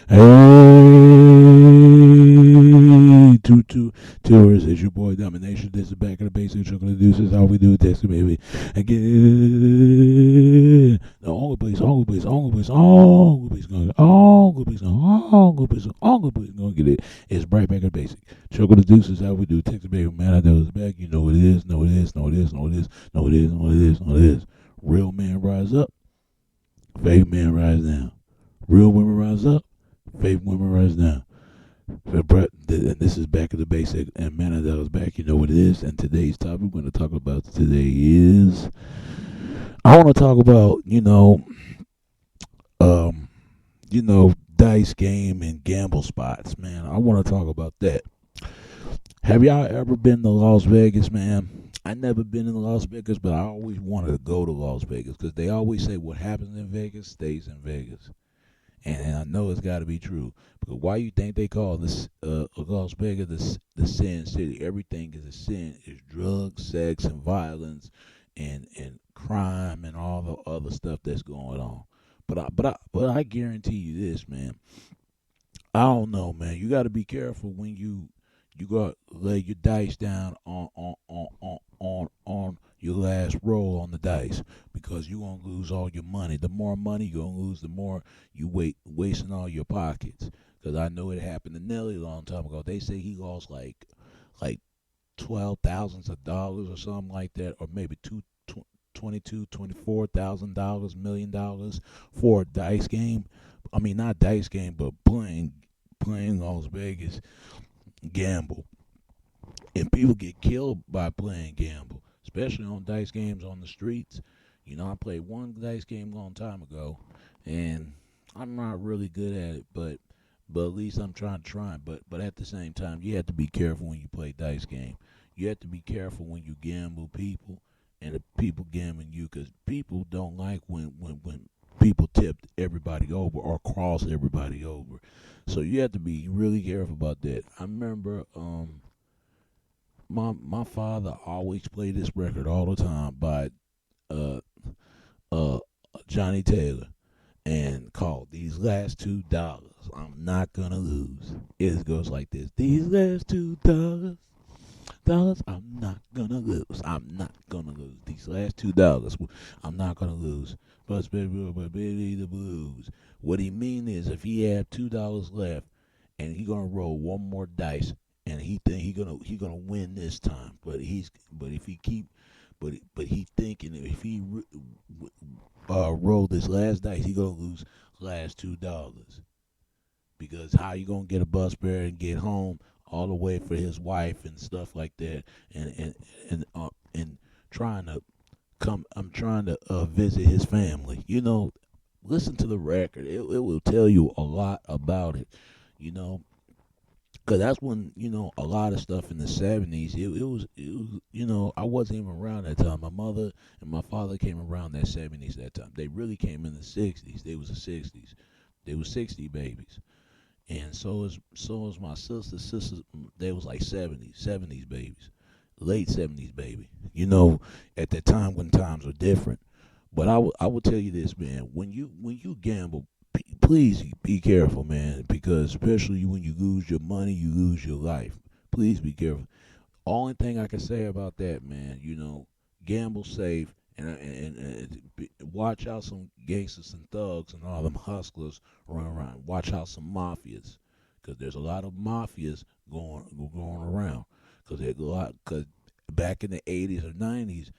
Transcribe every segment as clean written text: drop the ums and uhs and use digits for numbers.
Hey, tourists, it's your boy Domination. This is back in the basic chocolate deuce. This is how we do this, baby. Again, the only place, gonna get it. It's right back in the basic. Chocolate deuce is how we do Texas, baby. Man, I know it's back. You know what it is, know it is, know it is, know it is, know it is, know it is, know it is. Real man rise up, fake man rise down. Real women rise up, fake women rise down. And this is back at the basic, and man, that was back. You know what it is. And today's topic we're going to talk about today is I want to talk about um, dice game and gamble spots, man. I want to talk about that. Have y'all ever been to Las Vegas, man? I never been in Las Vegas, but I always wanted to go to Las Vegas because they always say what happens in Vegas stays in Vegas. And I know it's got to be true. Because why you think they call this Las Vegas the sin city? Everything is a sin. It's drugs, sex, and violence, and crime, and all the other stuff that's going on. But I guarantee you this, man. I don't know, man. You got to be careful when you got to lay your dice down on your last roll on the dice because you're gonna lose all your money. The more money you're gonna lose, the more you wasting all your pockets. Because I know it happened to Nelly a long time ago. They say he lost like 12 thousands of dollars or something like that, or maybe 24,000 dollars, $1 million for a dice game. I mean, not dice game, but playing Las Vegas gamble. And people get killed by playing gamble, especially on dice games on the streets. I played one dice game a long time ago, and I'm not really good at it, but at least I'm trying. But at the same time, you have to be careful when you play dice game. You have to be careful when you gamble people and the people gambling you, because people don't like when people tip everybody over or cross everybody over. So you have to be really careful about that. I remember my father always played this record all the time by uh uh Johnny Taylor, and called "These Last $2 I'm Not Gonna Lose." It goes like this: These last $2 I'm not gonna lose. I'm not gonna lose. These last $2 I'm not gonna lose. But baby the blues. What he mean is, if he had $2 left and he gonna roll one more dice, and he think he gonna win this time, but if he keep but he thinking if he roll this last dice, he gonna lose last $2, because how you gonna get a bus fare and get home all the way for his wife and stuff like that, and trying to I'm trying to visit his family. Listen to the record. It will tell you a lot about it. You know, Cause that's when a lot of stuff in the '70s. It was I wasn't even around that time. My mother and my father came around that '70s that time. They really came in the '60s. They was the '60s. They was '60 babies, and so is my sister. Sisters, they was like '70s babies, late '70s baby. At that time when times were different. But I will tell you this, man. When you gamble, please be careful, man, because especially when you lose your money, you lose your life. Please be careful. Only thing I can say about that, man, gamble safe, and watch out some gangsters and thugs and all them hustlers run around. Watch out some mafias, because there's a lot of mafias going around. Because back in the '80s or '90s,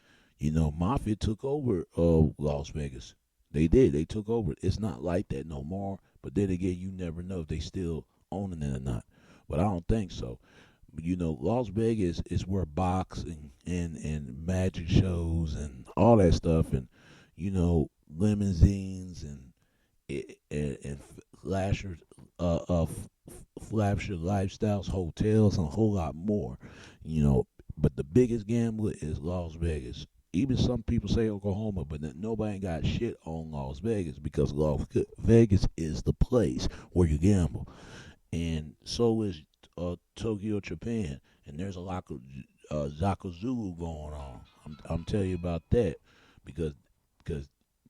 mafia took over Las Vegas. They did. They took over. It's not like that no more. But then again, you never know if they still owning it or not. But I don't think so. But Las Vegas is where boxing and magic shows and all that stuff, and limousines and flasher flasher lifestyles, hotels, and a whole lot more. But the biggest gambler is Las Vegas. Even some people say Oklahoma, but nobody got shit on Las Vegas, because Las Vegas is the place where you gamble, and so is Tokyo, Japan, and there's a lot of Zakazulu going on. I'm telling you about that, because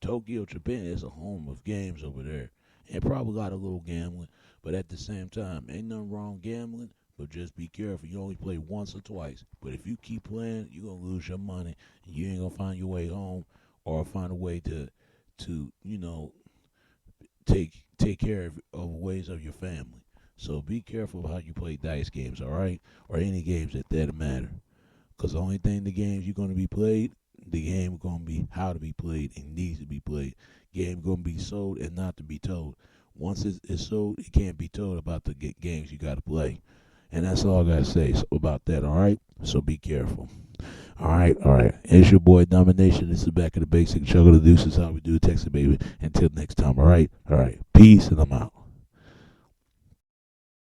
Tokyo, Japan is a home of games over there, and probably got a little gambling. But at the same time, ain't nothing wrong gambling. But just be careful. You only play once or twice. But if you keep playing, you're gonna lose your money. And you ain't gonna find your way home, or find a way to take care of ways of your family. So be careful how you play dice games, all right, or any games that matter. Because the only thing the games you're gonna be played, the game gonna be how to be played and needs to be played. Game gonna be sold and not to be told. Once it's sold, it can't be told about the games you gotta play. And that's all I gotta say about that. All right. So be careful. All right, all right. It's your boy Domination. This is Back of the Basic. Juggle the Deuces. How we do, Texas baby. Until next time. All right, all right. Peace, and I'm out.